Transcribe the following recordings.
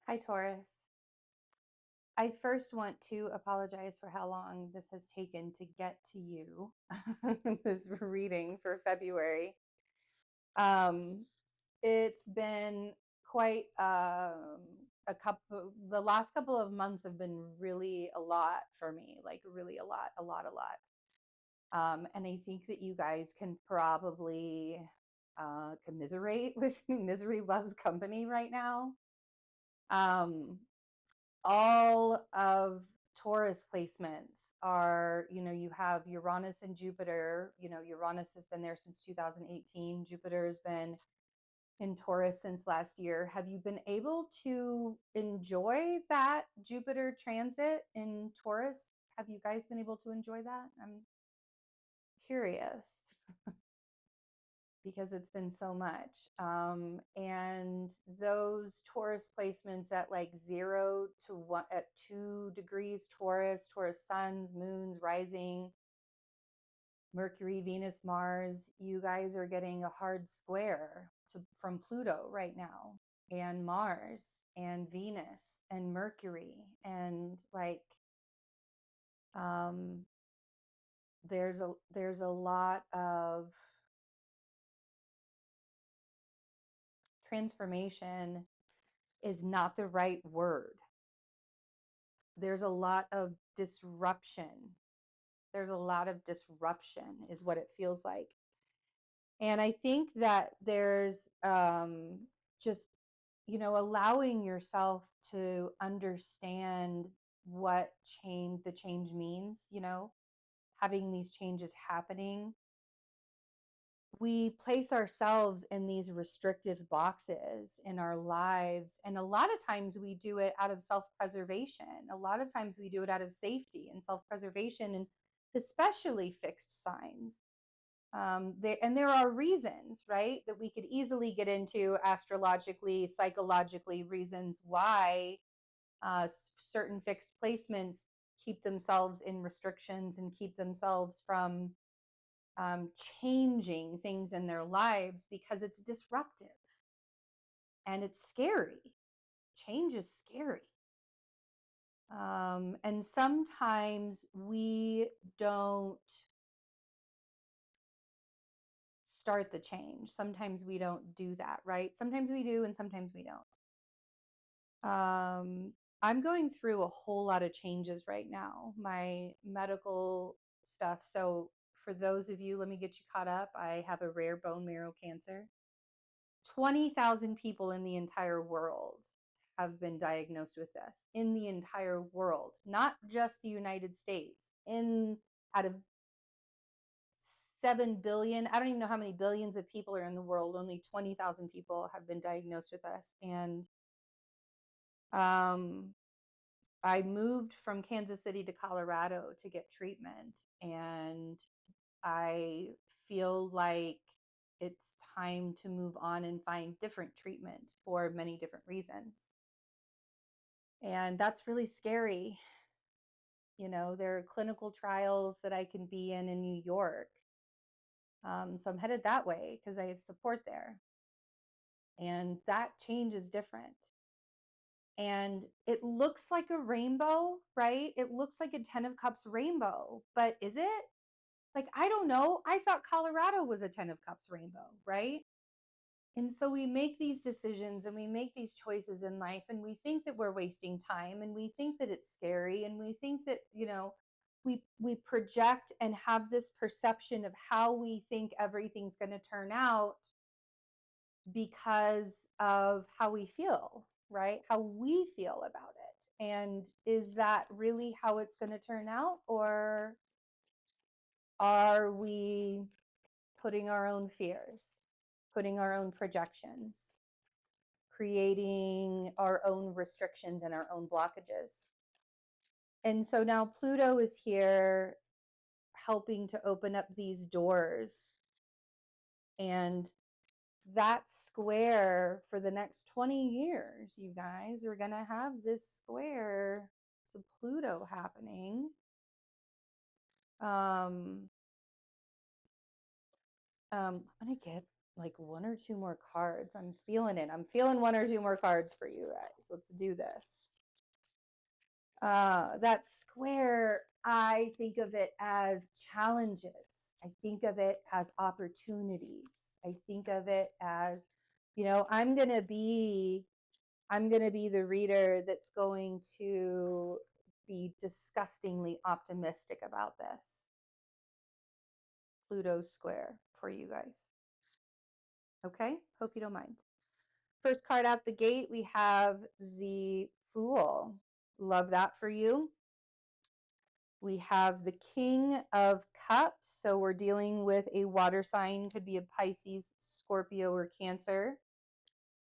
Hi, Taurus. I first want to apologize for how long this has taken to get to you, this reading for February. Um, it's been quite the last couple of months have been really a lot for me, like really a lot, a lot, a lot. And I think that you guys can probably commiserate with me. Misery loves company right now. Um, all of Taurus placements are, you have Uranus and Jupiter. Uranus has been there since 2018. Jupiter has been in Taurus since last year. Have you been able to enjoy that Jupiter transit in Taurus? Have you guys been able to enjoy that? I'm curious because it's been so much. And those Taurus placements at like 0 to 1 at 2 degrees Taurus, Taurus suns, moons, rising, Mercury, Venus, Mars, you guys are getting a hard square from Pluto right now, and Mars, and Venus, and Mercury, and like um, there's a lot of transformation is not the right word. There's a lot of disruption. There's a lot of disruption, is what it feels like. And I think that there's just, allowing yourself to understand what the change means, having these changes happening. We place ourselves in these restrictive boxes in our lives. And a lot of times we do it out of self preservation. A lot of times we do it out of safety and self preservation, and especially fixed signs. There are reasons, right, that we could easily get into astrologically, psychologically, reasons why certain fixed placements keep themselves in restrictions and keep themselves from changing things in their lives, because it's disruptive and it's scary. Change is scary. And sometimes we don't start the change. Sometimes we don't do that, right? Sometimes we do, and sometimes we don't. I'm going through a whole lot of changes right now, my medical stuff. So, for those of you, let me get you caught up. I have a rare bone marrow cancer. 20,000 people in the entire world have been diagnosed with this, in the entire world, not just the United States. Out of 7 billion, I don't even know how many billions of people are in the world, only 20,000 people have been diagnosed with this. And um, I moved from Kansas City to Colorado to get treatment. And I feel like it's time to move on and find different treatment for many different reasons. And that's really scary. There are clinical trials that I can be in New York. So I'm headed that way because I have support there. And that change is different. And it looks like a rainbow, right? It looks like a 10 of Cups rainbow, but is it? Like, I don't know. I thought Colorado was a 10 of Cups rainbow, right? And so we make these decisions and we make these choices in life, and we think that we're wasting time, and we think that it's scary, and we think that, we project and have this perception of how we think everything's going to turn out because of how we feel, right? How we feel about it. And is that really how it's going to turn out, or are we putting our own fears, putting our own projections, creating our own restrictions and our own blockages? And so now Pluto is here helping to open up these doors. And that square for the next 20 years, you guys are going to have this square to Pluto happening. I'm going to get like 1 or 2 more cards. I'm feeling it. I'm feeling 1 or 2 more cards for you guys. Let's do this. That square, I think of it as challenges. I think of it as opportunities. I think of it as, I'm going to be the reader that's going to be disgustingly optimistic about this. Pluto square for you guys. Okay, hope you don't mind. First card out the gate, we have the Fool. Love that for you. We have the King of Cups. So we're dealing with a water sign, could be a Pisces, Scorpio, or Cancer.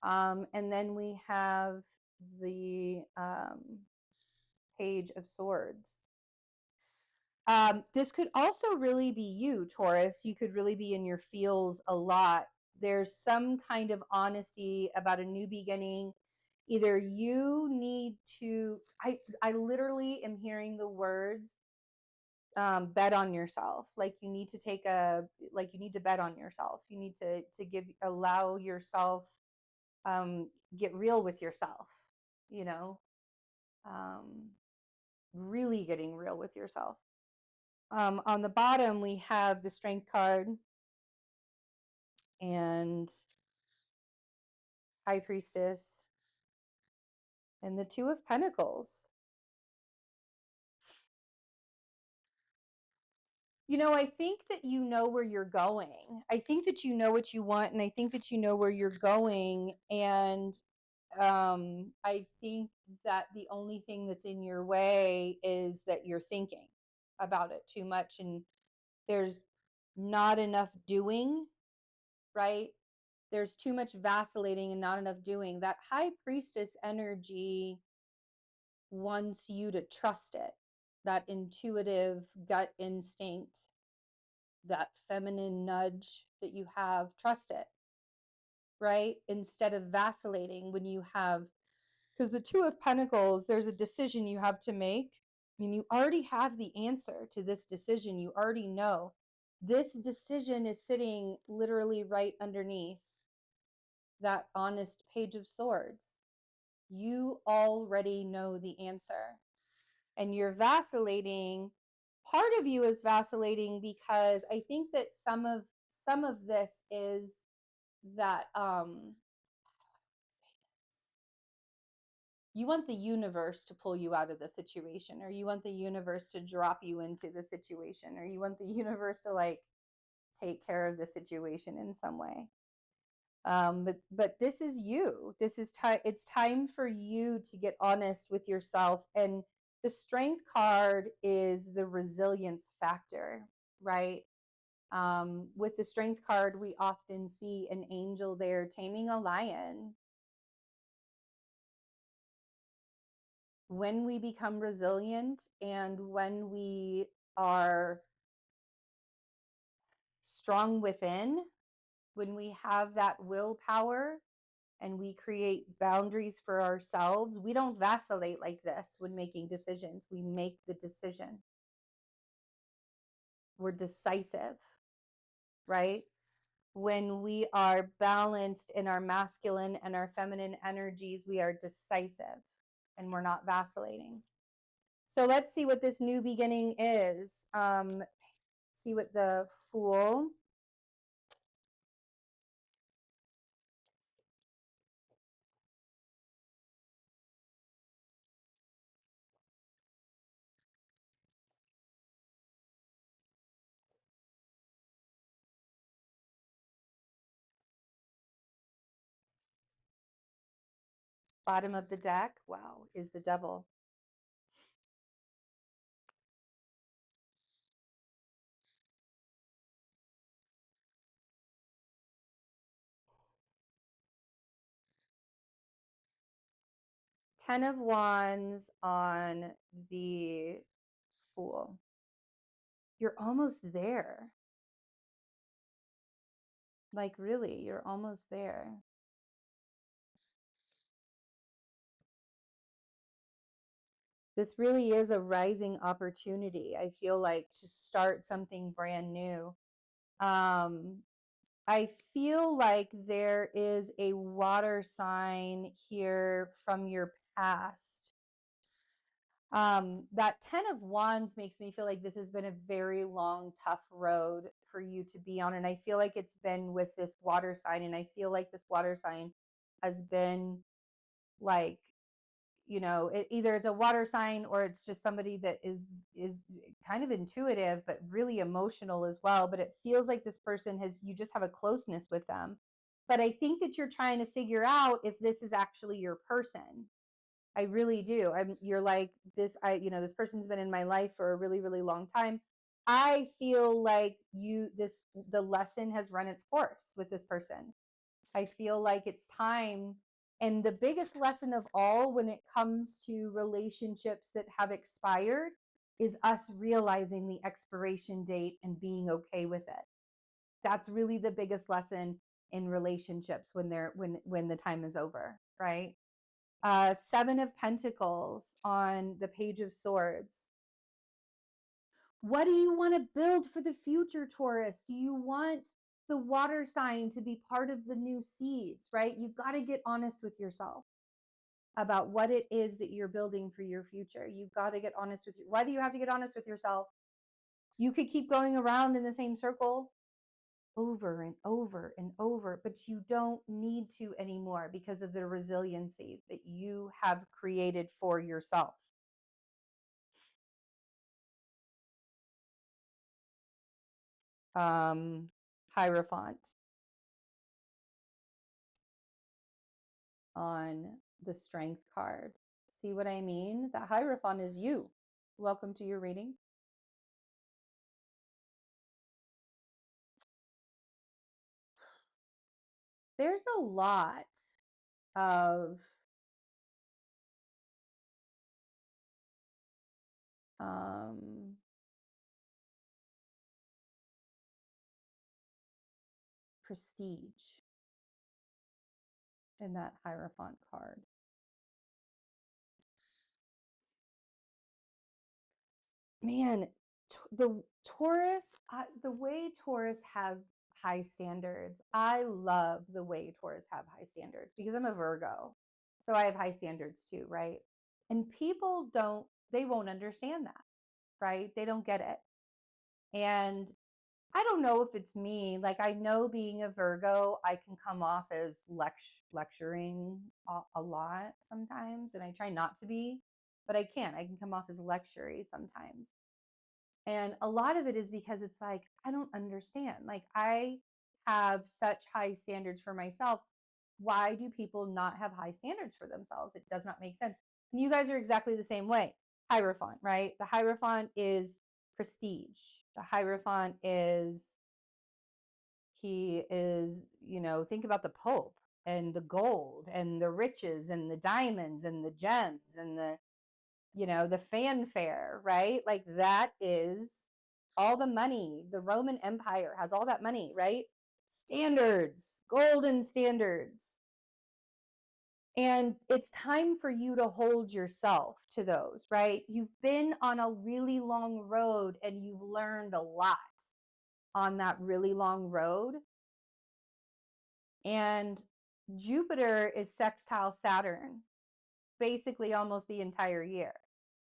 And then we have the Page of Swords. This could also really be you, Taurus. You could really be in your feels a lot. There's some kind of honesty about a new beginning. Either you need to, I literally am hearing the words, bet on yourself. Like you need to you need to bet on yourself. You need to allow yourself, get real with yourself, you know, really getting real with yourself. On the bottom, we have the Strength card and High Priestess and the Two of Pentacles. I think that you know where you're going. I think that you know what you want, and I think that you know where you're going. And I think that the only thing that's in your way is that you're thinking about it too much, and there's not enough doing, right? There's too much vacillating and not enough doing. That High Priestess energy wants you to trust it, that intuitive gut instinct, that feminine nudge that you have. Trust it, right? Instead of vacillating when you have, because the Two of Pentacles, there's a decision you have to make. I mean, you already have the answer to this decision. You already know. This decision is sitting literally right underneath that honest Page of Swords. You already know the answer. And you're vacillating. Part of you is vacillating because I think that some of this is that you want the universe to pull you out of the situation, or you want the universe to drop you into the situation, or you want the universe to like take care of the situation in some way. But this is you. This is time. It's time for you to get honest with yourself. And the Strength card is the resilience factor, right? With the Strength card, we often see an angel there taming a lion. When we become resilient and when we are strong within, when we have that willpower and we create boundaries for ourselves, we don't vacillate like this when making decisions. We make the decision. We're decisive, right? When we are balanced in our masculine and our feminine energies, we are decisive and we're not vacillating. So let's see what this new beginning is. See what the Fool. Bottom of the deck, wow, is the Devil. Ten of Wands on the Fool. You're almost there. Like, really, you're almost there. This really is a rising opportunity, I feel like, to start something brand new. I feel like there is a water sign here from your past. That 10 of Wands makes me feel like this has been a very long, tough road for you to be on. And I feel like it's been with this water sign. And I feel like this water sign has been like, either it's a water sign or it's just somebody that is kind of intuitive but really emotional as well. But it feels like this person you just have a closeness with them. But I think that you're trying to figure out if this is actually your person. I really do. You're like this. This person's been in my life for a really, really long time. I feel like the lesson has run its course with this person. I feel like it's time. And the biggest lesson of all when it comes to relationships that have expired is us realizing the expiration date and being okay with it. That's really the biggest lesson in relationships when the time is over, right? Seven of Pentacles on the Page of Swords. What do you want to build for the future, Taurus? Do you want the water sign to be part of the new seeds, right? You got to get honest with yourself about what it is that you're building for your future. You've got to get honest with you. Why do you have to get honest with yourself? You could keep going around in the same circle over and over and over, but you don't need to anymore because of the resiliency that you have created for yourself. Hierophant on the Strength card. See what I mean? The Hierophant is you. Welcome to your reading. There's a lot of prestige in that Hierophant card. Man, the Taurus, the way Taurus have high standards, I love the way Taurus have high standards because I'm a Virgo. So I have high standards too, right? And people they won't understand that, right? They don't get it. And I don't know if it's me. Like, I know being a Virgo, I can come off as lecturing a lot sometimes, and I try not to be, but I can. I can come off as lectury sometimes. And a lot of it is because it's like, I don't understand. Like, I have such high standards for myself. Why do people not have high standards for themselves? It does not make sense. And you guys are exactly the same way. Hierophant, right? The Hierophant is prestige. The Hierophant he is, think about the Pope and the gold and the riches and the diamonds and the gems and the fanfare, right? Like, that is all the money. The Roman Empire has all that money, right? Standards, golden standards. And it's time for you to hold yourself to those, right? You've been on a really long road and you've learned a lot on that really long road. And Jupiter is sextile Saturn basically almost the entire year.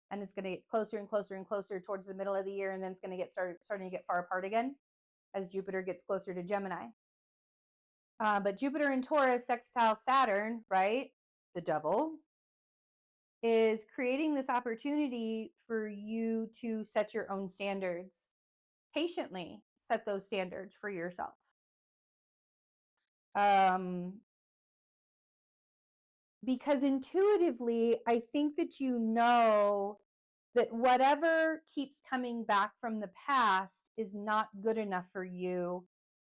And it's going to get closer and closer and closer towards the middle of the year. And then it's going to get starting to get far apart again as Jupiter gets closer to Gemini. But Jupiter in Taurus, sextile Saturn, right? The devil is creating this opportunity for you to set your own standards. Patiently set those standards for yourself. Because intuitively, I think that that whatever keeps coming back from the past is not good enough for you,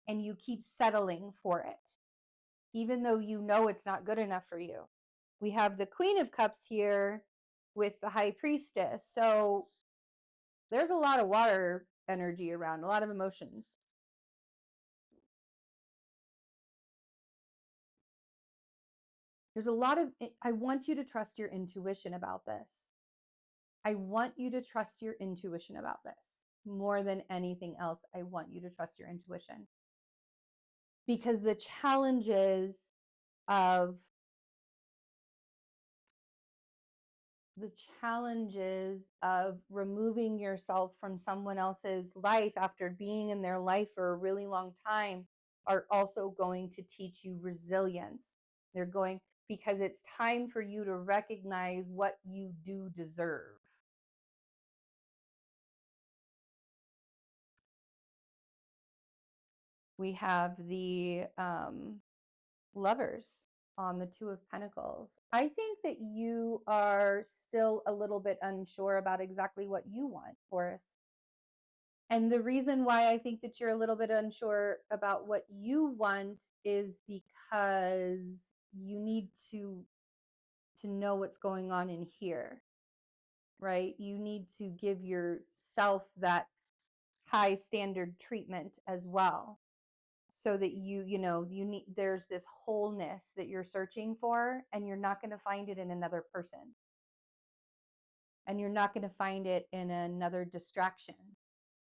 and you keep settling for it, even though you know it's not good enough for you. We have the Queen of Cups here with the High Priestess. So there's a lot of water energy around, a lot of emotions. There's a lot of, I want you to trust your intuition about this. I want you to trust your intuition about this more than anything else. I want you to trust your intuition. because the challenges of removing yourself from someone else's life after being in their life for a really long time are also going to teach you resilience. They're going, because it's time for you to recognize what you do deserve. We have the Lovers on the Two of Pentacles. I think that you are still a little bit unsure about exactly what you want, Taurus. And the reason why I think that you're a little bit unsure about what you want is because you need to know what's going on in here, right? You need to give yourself that high standard treatment as well, so that you need, there's this wholeness that you're searching for, and you're not going to find it in another person, and you're not going to find it in another distraction,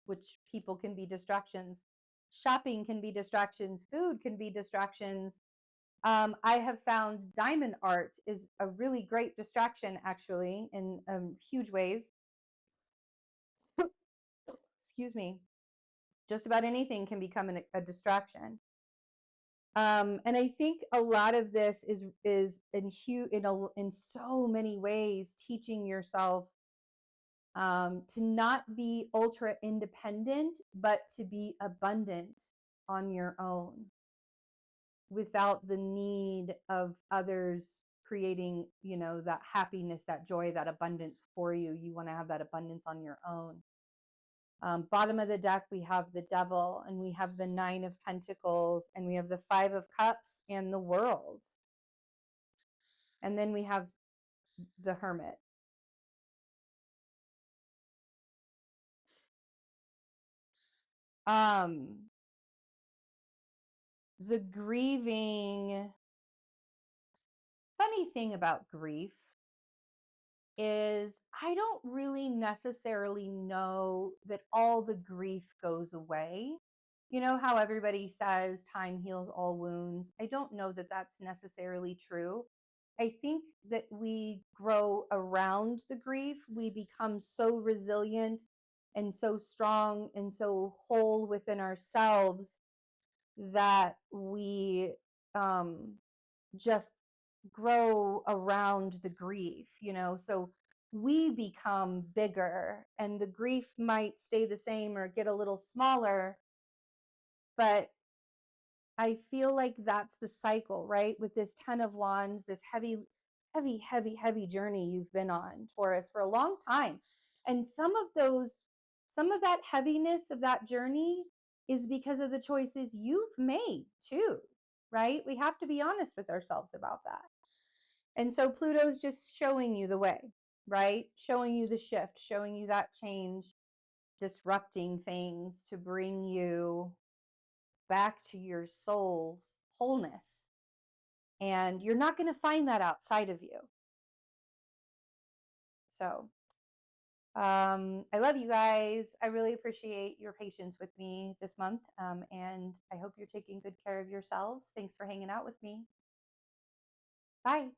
which people can be distractions. Shopping can be distractions, food can be distractions. I have found diamond art is a really great distraction, actually, in huge ways. Excuse me. Just about anything can become a distraction. And I think a lot of this is in so many ways teaching yourself to not be ultra independent, but to be abundant on your own without the need of others creating, that happiness, that joy, that abundance for you. You want to have that abundance on your own. Bottom of the deck, we have the Devil, and we have the Nine of Pentacles, and we have the Five of Cups and the World. And then we have the Hermit. The grieving, funny thing about grief is I don't really necessarily know that all the grief goes away. You know how everybody says time heals all wounds? I don't know that that's necessarily true. I think that we grow around the grief. We become so resilient and so strong and so whole within ourselves that we just grow around the grief, so we become bigger, and the grief might stay the same or get a little smaller. But I feel like that's the cycle, right? With this 10 of Wands, this heavy, heavy, heavy, heavy journey you've been on, Taurus, for a long time. And some of that heaviness of that journey is because of the choices you've made too, right? We have to be honest with ourselves about that. And so Pluto's just showing you the way, right? Showing you the shift, showing you that change, disrupting things to bring you back to your soul's wholeness. And you're not going to find that outside of you. So I love you guys. I really appreciate your patience with me this month. And I hope you're taking good care of yourselves. Thanks for hanging out with me. Bye.